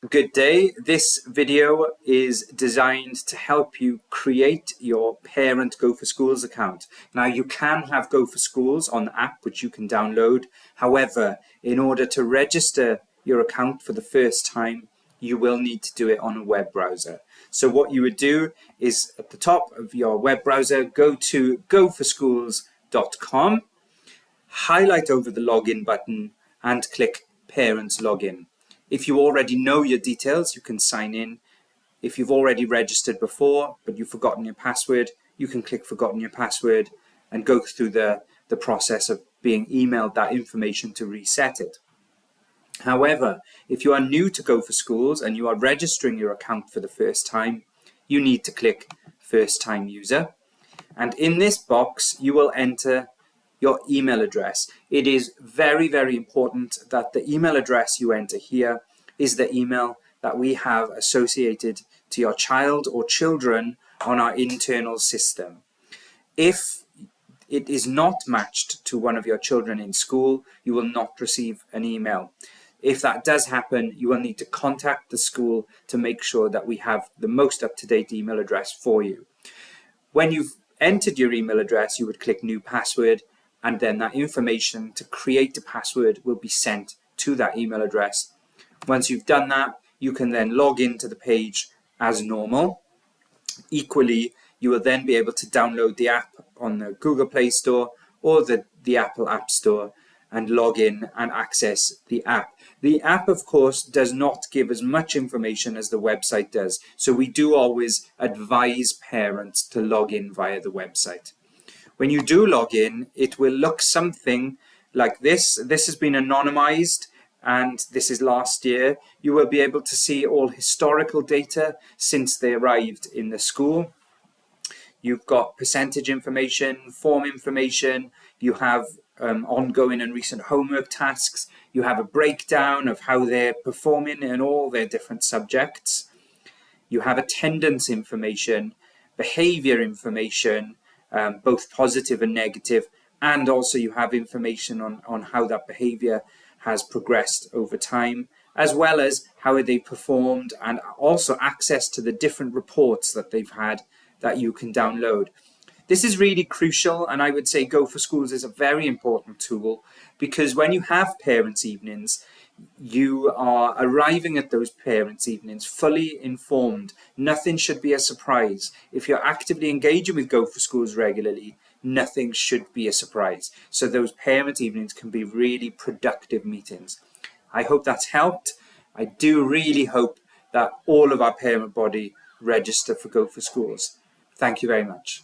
Good day. This video is designed to help you create your parent Go4Schools account. Now, you can have Go4Schools on the app, which you can download. However, in order to register your account for the first time, you will need to do it on a web browser. So what you would do is at the top of your web browser, go to go4schools.com, highlight over the login button and click Parents Login. If you already know your details, you can sign in. If you've already registered before, but you've forgotten your password, you can click Forgotten Your Password and go through the process of being emailed that information to reset it. However, if you are new to Go4Schools and you are registering your account for the first time, you need to click First Time User. And in this box, you will enter your email address. It is very, very important that the email address you enter here is the email that we have associated to your child or children on our internal system. If it is not matched to one of your children in school, you will not receive an email. If that does happen, you will need to contact the school to make sure that we have the most up-to-date email address for you. When you've entered your email address, you would click New Password, and then that information to create a password will be sent to that email address. Once you've done that, you can then log into the page as normal. Equally, you will then be able to download the app on the Google Play Store or the Apple App Store and log in and access the app. The app, of course, does not give as much information as the website does, so we do always advise parents to log in via the website. When you do log in, it will look something like this. This has been anonymized, and this is last year. You will be able to see all historical data since they arrived in the school. You've got percentage information, form information, you have ongoing and recent homework tasks, you have a breakdown of how they're performing in all their different subjects. You have attendance information, behavior information, both positive and negative, and also you have information on how that behavior has progressed over time, as well as how they performed, and also access to the different reports that they've had that you can download. This is really crucial, and I would say Go4Schools is a very important tool, because when you have parents' evenings, you are arriving at those parents' evenings fully informed. Nothing should be a surprise. If you're actively engaging with Go4Schools regularly, nothing should be a surprise. So those parent evenings can be really productive meetings. I hope that's helped. I do really hope that all of our parent body register for Go4Schools. Thank you very much.